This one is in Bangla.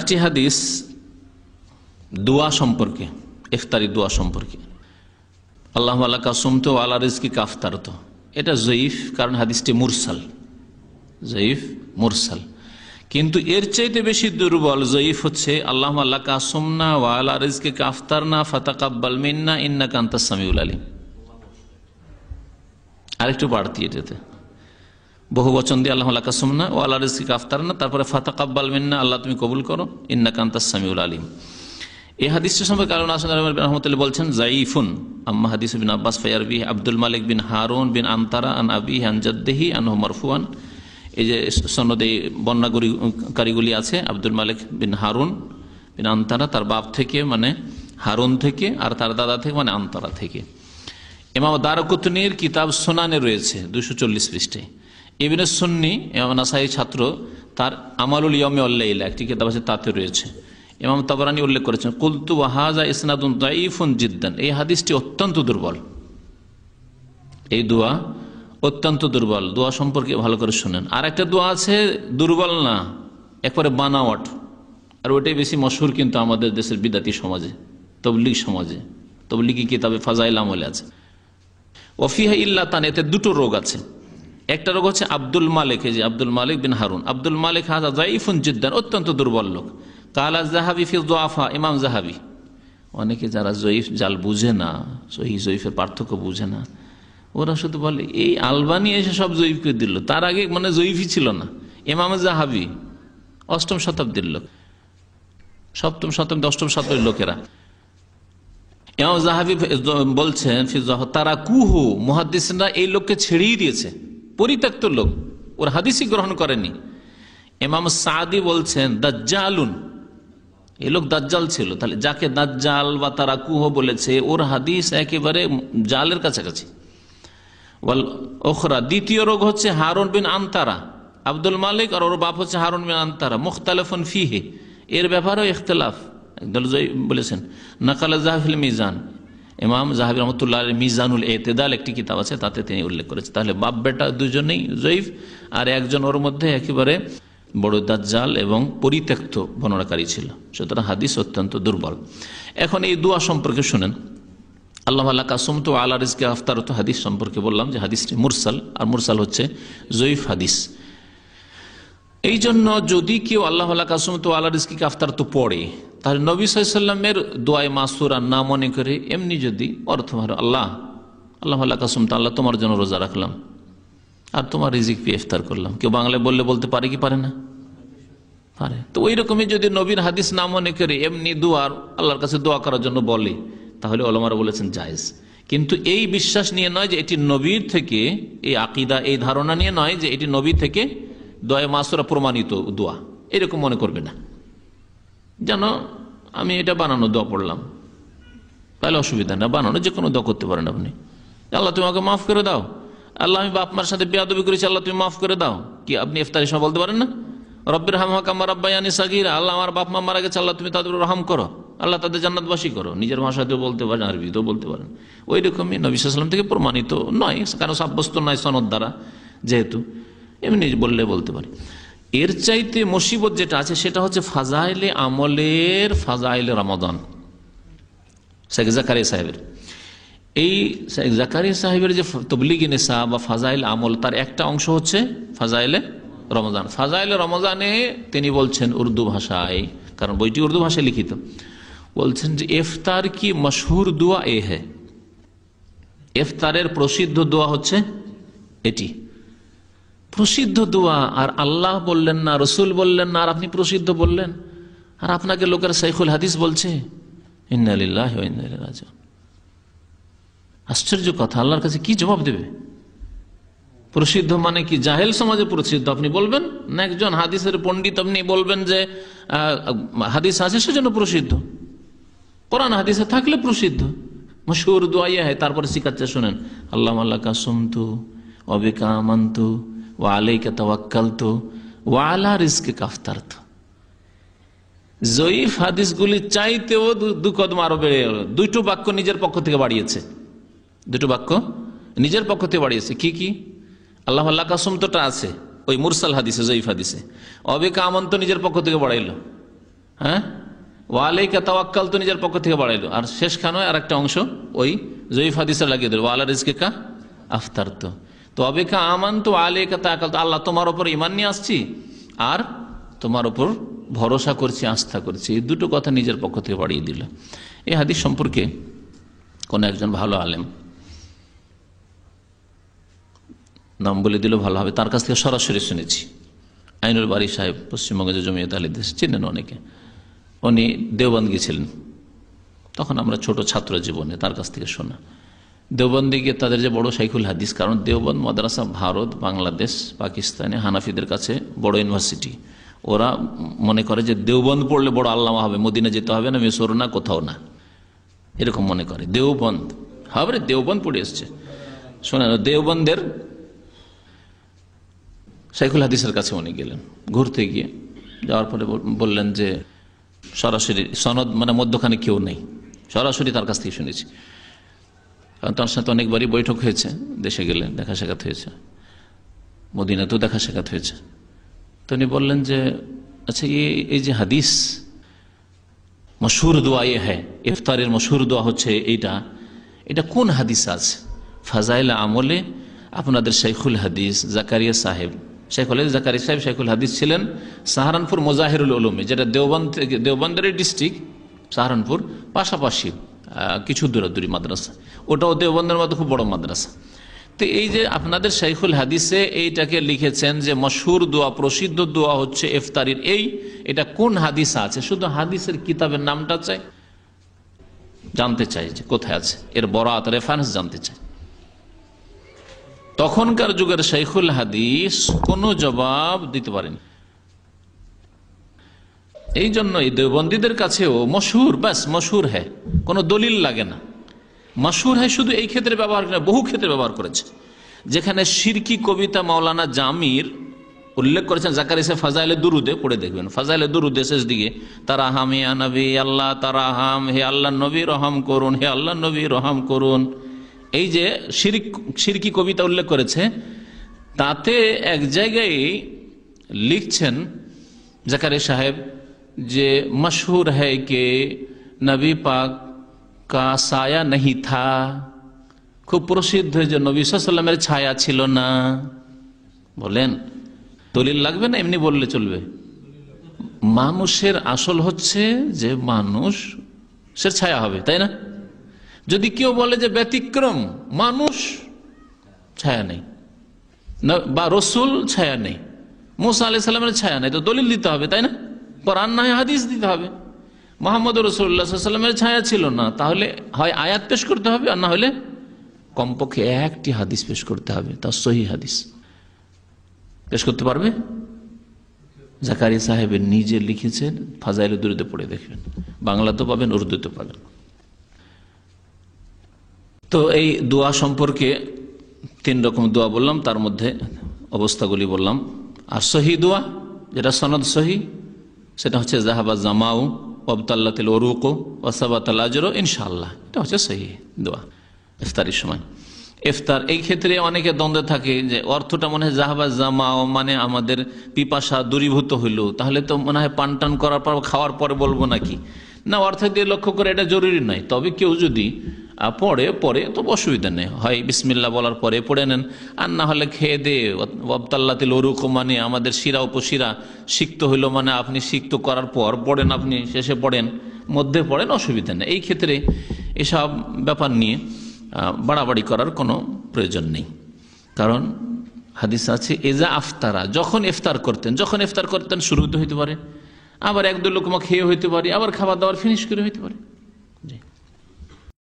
আরেকটি হাদিস দোয়া সম্পর্কে, ইফতারি দোয়া সম্পর্কে, আল্লাহু আলাকা সুমতু আলা রিজকি কাফতারত, এটা জয়ীফ, কারণ হাদিসটি মুরসাল, জয়ীফ মুরসাল। কিন্তু এর চাইতে বেশি দুর্বল জয়ীফ হচ্ছে আল্লাহু আলাকা সুমনা ওয়া আলা রিজকি কাফতারনা ফাতাকাব্বাল মিন্না ইন্নাকা আনতাস সামিউল আলিম। আরেকটু বাড়তি, এটাতে বহু বচন দিয়ে আল্লাহু আলাকা সুমনা ওয়া আলা রিজকি কাফতারনা, তারপরে ফাতাকাব্বাল মিন্না, আল্লাহ তুমি কবুল করো, ইন্নাকা আনতাস সামিউল আলিম। এই হাদিসটি সম্পর্কে আল্লাহ রাহমাতুল্লাহ বলছেন জাইফুন। আম্মা হাদিস বিন আব্বাস ফায়ারবি আব্দুল মালিক বিন হারুন বিন আনতারা আন আবিহি আন জাদ্দিহি আনহু মারফুআন। এই যে সনদে বর্ণনাকারীগুলি আছে, আব্দুল মালিক বিন হারুন বিন আনতারা, তার বাপ থেকে মানে হারুন থেকে, আর তার দাদা থেকে মানে আনতারা থেকে। ইমাম দারকুতনির কিতাব সুনানে রয়েছে 240 পৃষ্ঠায়। ইবনে সুন্নি ইমাম নাসাই ছাত্র, তার আমালুল ইয়মি ওয়াল লাইলা একটি কিতাব আছে, তাতে রয়েছে। ইমাম তাবরানী উল্লেখ করেছেন কুলতু ওয়া হাযা ইসনাদুন দাঈফুন জিদ্দান, এই হাদিসটি অত্যন্ত দুর্বল, এই দোয়া অত্যন্ত দুর্বল। দোয়া সম্পর্কে ভালো করে শুনেন। আর একটা দোয়া আছে দুর্বল না, একবারে বানাওয়াট, আর ওটাই বেশি মশহুর কিন্তু আমাদের দেশের বিদাতি সমাজে, তবলিগ সমাজে, তবলিগি কিতাবে ফাজাইল আমলে আছে। ওয়াফিহা ইল্লাতান, এতে দুটো রোগ আছে। একটা রোগ হচ্ছে আব্দুল মালিক, এই যে আব্দুল মালিক বিন হারুন, আব্দুল মালিক হাযা দাঈফুন জিদ্দান, অত্যন্ত দুর্বল লোক। কালা যাহাবি ফি দুআফা, ইমাম যাহাবি, অনেকে যারা জয়ীফ জাল বুঝে না, সহিহ জয়ীফের পার্থক্য বুঝে না, ওরা শুধু বলে এই আলবানি এসে সব জয়ীফকে দিল, তার আগে মানে জয়ীফই ছিল না। ইমাম যাহাবি 8ম শতাব্দীর লোক, 7ম শতাব্দী 8ম শতাব্দীর লোকেরা। ইমাম যাহাবি বলছেন তারা কুহু, মুহাদ্দিসরা এই লোককে ছেড়েই দিয়েছে, পরিত্যক্ত লোক, ওর হাদিসই গ্রহণ করেনি। ইমাম সাদি বলছেন দাজ্জালুন, এই লোক দাজ্জাল ছিল। তাহলে যাকে দাজ্জাল বা তারা কুহ বলেছে, ওর হাদিস একেবারে জালের কাছাকাছি। ওয়াল ওখরা, দ্বিতীয় রোগ হচ্ছে হারুন বিন আনতারা, আব্দুল মালিক আর ওর বাপ হচ্ছে হারুন বিন আনতারা, মুখতালিফুন ফিহি, এর ব্যাপারেও ইখতিলাফ বলেছেন। নাকাল যাহাবিল মিজান, ইমাম যাহাবি রহমতুল্লাহ মিজানুল ইতিদাল একটি কিতাব আছে, তাতে তিনি উল্লেখ করেছেন। তাহলে বাপ বেটা দুজনেই জয়ীফ, আর একজন ওর মধ্যে একেবারে বড় দাজ্জাল এবং পরিত্যক্ত বর্ণনাকারী ছিল, সুতরাং হাদিস অত্যন্ত দুর্বল। এখন এই দোয়া সম্পর্কে শুনেন। আল্লাহু আলাকা সুমতু আলা রিজকি কাফতারত হাদিস সম্পর্কে বললাম যে হাদিসটি মুরসাল, আর মুরসাল হচ্ছে জয়ীফ হাদিস। এই জন্য যদি কেউ আল্লাহু আলাকা সুমতু আলা রিজকি কাফতারত পড়ে, তাহলে নবী সাল্লাল্লাহু আলাইহি ওয়াসাল্লামের দোয়ায়ে মাসুরা না মনে করে এমনি যদি অর্থ হয় আল্লাহু আলাকা সুমতু, আল্লাহ তোমার জন্য রোজা রাখলাম আর তোমার রিজিক পেয়ে ইফতার করলাম, কেউ বাংলায় বলতে পারে কি পারে না? পারে। তো ওই রকমই যদি নবীর হাদিস না মনে করে এমনি দোয়ার আল্লাহর কাছে দোয়া করার জন্য বলে, তাহলে ওলামারা বলেছেন জায়েজ। কিন্তু এই বিশ্বাস নিয়ে নয় যে এটি নবীর থেকে, এই আকীদা এই ধারণা নিয়ে নয় যে এটি নবী থেকে দোয়া মাসুরা প্রমাণিত দোয়া, এরকম মনে করবে না। যেন আমি এটা বানানো দোয়া পড়লাম, তাহলে অসুবিধা না, বানানো যে কোনো দোয়া করতে পারেন আপনি। আল্লাহ তুমি আমাকে মাফ করে দাও, আল্লাহ আমি বাপ মার সাথে বেয়াদবি করেছি, আল্লাহ তুমি মাফ করে দাও, কি আপনি ইফতারের সময় বলতে পারেন না? রব্বির হামহা কামা রাব্বায়ানি সাগীরা, আল্লাহ আমার বাপ মা মারা গেছে, আল্লাহ তুমি তাদের রহম করো, আল্লাহ তাদের জান্নাতবাসী করো। নিজের ভাষাতেও বলতে পারেন, আরবিতেও বলতে পারেন। ওই রকমই নবী সাল্লাল্লাহু আলাইহি ওয়াসাল্লাম থেকে প্রমাণিত নয়, কারণ সাব্যস্ত নয় সনদ দ্বারা, যেহেতু এমনি বললে বলতে পারি। এর চাইতে মুসিবত যেটা আছে সেটা হচ্ছে ফাজাইলে আমলের, ফাজাইলে রমাদান। শেখ জাকারিয়া সাহেবের, এই শেখ জাকারিয়া সাহেবের যে তবলিগি নিসাব বা ফাজাইল আমল, তার একটা অংশ হচ্ছে ফাজাইলে রমজান। ফাজাইলে রমজানে তিনি বলছেন উর্দু ভাষায়, কারণ বইটি উর্দু ভাষায় লিখিত, বলছেন যে ইফতার কি মশহুর দোয়া এ হ্যায়, ইফতারের প্রসিদ্ধ দোয়া হচ্ছে এটি, প্রসিদ্ধ দোয়া। আর আল্লাহ বললেন না, রসুল বললেন না, আর আপনি প্রসিদ্ধ বললেন, আর আপনাকে লোকের শাইখুল হাদিস বলছে। ইন্না লিল্লাহি ওয়া ইন্না ইলাইহি রাজিউন। আশ্চর্য কথা, আল্লাহর কাছে কি জবাব দেবে? প্রসিদ্ধ মানে কি জাহেল সমাজে প্রসিদ্ধ আপনি বলবেন, না একজন হাদিসের পণ্ডিত আপনি বলবেন যে হাদিস আছে সেজন্য প্রসিদ্ধ, কোরআন হাদিসে থাকলে প্রসিদ্ধ, মশহুর দোয়া হয়। তারপরে শিখাচ্ছে, শুনেন, আল্লাহুম্মা লাকা সুমতু ওয়া বিকা আমানতু ওয়া আলাইকা তাওয়াক্কালতু ওয়া আলা রিজকিকা আফতারতু। জয়ীফ হাদিসগুলি চাইতেও দু কদম আরো বেড়ে গেল। দুটো বাক্য নিজের পক্ষ থেকে বাড়িয়েছে, দুটো বাক্য নিজের পক্ষ থেকে বাড়িয়েছে। কি কি? আল্লাহ আল্লাহ কাসমতটা আছে ওই মুরসাল হাদিসে, জয়ীফ হাদিসে। অবেকা আমন্ত নিজের পক্ষ থেকে বাড়াইল, হ্যাঁ, ওয়ালাইকা তাওয়াক্কাল তো নিজের পক্ষ থেকে বাড়াইলো, আর শেষখানে আর একটা অংশ ওই জয়ীফ হাদিসে লাগিয়ে দিল, ওয়ালা রিজকিকা আফতারতু, তবে কা আমানতু আলাইকা তাওয়াক্কালতু, আল্লাহ তোমার উপর ঈমান নিয়ে আসছি আর তোমার উপর ভরসা করছি, আস্থা করছি, এই দুটো কথা নিজের পক্ষ থেকে বাড়িয়ে দিল। এই হাদিস সম্পর্কে কোন একজন ভালো আলেম, নাম বলে দিল ভালো হবে, তার কাছ থেকে সরাসরি শুনেছি। আইনুল বারী সাহেব, পশ্চিমবঙ্গে যে জমিয়ত আহলে হাদিস চিনেন অনেকে, উনি দেওবন্দ গিয়েছিলেন, তখন আমরা ছোট ছাত্র জীবনে তার কাছ থেকে শোনা। দেওবন্দে গিয়ে তাদের যে বড় শাইখুল হাদিস, কারণ দেওবন্দ মাদ্রাসা ভারত, বাংলাদেশ, পাকিস্তানে হানাফিদের কাছে বড় ইউনিভার্সিটি। ওরা মনে করে যে দেওবন্দ পড়লে বড় আল্লামা হবে, মদিনা যেতে হবে না, মিশর না, কোথাও না, এরকম মনে করে। দেওবন্দ হবে, দেওবন্দ পড়ে এসছে। শোনেন, দেওবন্দের শাইখুল হাদিসের কাছে উনি গেলেন ঘুরতে, গিয়ে যাওয়ার পরে বললেন যে সরাসরি সনদ মানে মধ্যখানে কেউ নেই, সরাসরি তার কাছ থেকে শুনেছি। কারণ তার সাথে অনেকবারই বৈঠক হয়েছে, দেশে গেলে দেখা সাক্ষাৎ হয়েছে, মদিনাতেও দেখা সাক্ষাৎ হয়েছে। তো উনি বললেন যে আচ্ছা, এই যে হাদিস মশহুর দোয়া হ্যাঁ, ইফতারের মশহুর দোয়া হচ্ছে এটা কোন হাদিস আছে? ফাজাইল আমলে আপনাদের শাইখুল হাদিস জাকারিয়া সাহেব, শাইখুল হাদিস জাকারিয়া সাহেব শাইখুল হাদিস ছিলেন সাহারানপুর মোজাহিরুল উলুমে, যেটা দেওবন্দের ডিস্ট্রিক্ট, সাহারানপুর পাশাপাশি কিছু দূরাদূরি মাদ্রাসা, ওটাও দেওবন্দের মতো খুব বড় মাদ্রাসা। তো এই যে আপনাদের শাইখুল হাদিসে এইটাকে লিখেছেন যে মশহুর দোয়া, প্রসিদ্ধ দোয়া হচ্ছে ইফতারির, এটা কোন হাদিস আছে? শুধু হাদিসের কিতাবের নামটা চাই, জানতে চাই যে কোথায় আছে, এর বরাত রেফারেন্স জানতে চাই। তখনকার যুগের শাইখুল হাদিস কোনো জবাব দিতে পারেনি। এই জন্য এই দেওবন্দীদের কাছেও মশহুর, ব্যাস মশহুর হ্যাঁ, কোনো দলিল লাগে না। মশহুর হ্যাঁ শুধু এই ক্ষেত্রে ব্যবহার করে, বহু ক্ষেত্রে ব্যবহার করেছে। যেখানে শিরকি কবিতা মাওলানা জামির উল্লেখ করেছেন জাকারিয়া ফাজাইলে দুরুদে, পড়ে দেখবেন ফাজাইলে দুরুদে শেষ দিকে, তারাহাম ইয়া নবী আল্লাহ তারাহাম, হে আল্লাহ নবী রহম করুন, হে আল্লাহ নবী রহম করুন, এই যে শিরকি কবিতা উল্লেখ করেছে, তাতে এক জায়গায় লিখছেন জাকারিয়া সাহেব যে মশহুর है कि নবী পাক কা সায়া नहीं था, খুব প্রসিদ্ধ যে নবী সাল্লাল্লাহু আলাইহি ওয়াসাল্লামের ছায়া ছিল না। বলেন দলিল লাগবে না, এমনি বললে চলবে? মানুষের আসল হচ্ছে যে মানুষের ছায়া হবে, তাই না? যদি কেউ বলে যে ব্যতিক্রম, মানুষ ছায়া নেই বা রসুল ছায়া নেই, মুসা আলাইহিস সালামের ছায়া নেই, তো দলিল দিতে হবে, তাই না? কোরআন না হয় হাদিস দিতে হবে। মুহাম্মদ রাসূলুল্লাহ সাল্লাল্লাহু আলাইহি ওয়াসাল্লামের ছায়া ছিল না, তাহলে হয় আয়াত পেশ করতে হবে, আর না হলে কমপক্ষে একটি হাদিস পেশ করতে হবে, তা সহিহ হাদিস। পেশ করতে পারবে? জাকারিয়া সাহেব নিজে লিখেছেন, ফাজাইলে দুরুদে পড়ে দেখবেন, বাংলাতেও পাবেন, উর্দুতে পাবেন। তো এই দোয়া সম্পর্কে 3 রকম দোয়া বললাম, তার মধ্যে অবস্থাগুলি বললাম। আর সহি দোয়া, যেটা সনদ সহি, সেটা হচ্ছে জাহাবা জামাউ ওয়াবতাল্লাতিল উরুকু ওয়া সাবাতাল আজরু ইনশাআল্লাহ, এটা হচ্ছে সহি দোয়া ইফতারের সময়। ইফতার এই ক্ষেত্রে অনেকে দ্বন্দ্বে থাকে যে অর্থটা মনে হয় জাহাবা জামাও মানে আমাদের পিপাসা দূরীভূত হইল, তাহলে তো মনে হয় পান টান করার পর খাওয়ার পরে বলবো নাকি? না, অর্থ দিয়ে লক্ষ্য করে এটা জরুরি নয়। তবে কেউ যদি পরে তো অসুবিধা নেই, হয় বিসমিল্লাহ বলার পরে পড়ে নেন, আর না হলে খেয়ে দে ওয়াবতাল্লাতিল উরুক মানে আমাদের শিরা উপশিরা সিক্ত হইল, মানে আপনি সিক্ত করার পর পড়েন, আপনি শেষে পড়েন, মধ্যে পড়েন, অসুবিধা নেই। এই ক্ষেত্রে এসব ব্যাপার নিয়ে বাড়াবাড়ি করার কোনো প্রয়োজন নেই, কারণ হাদিস আছে এজা আফতারা, যখন ইফতার করতেন শুরুতে হইতে পারে, আবার 1-2 লোকমা খেয়ে হইতে পারে, আবার খাবার দাবার ফিনিশ করে হইতে পারে।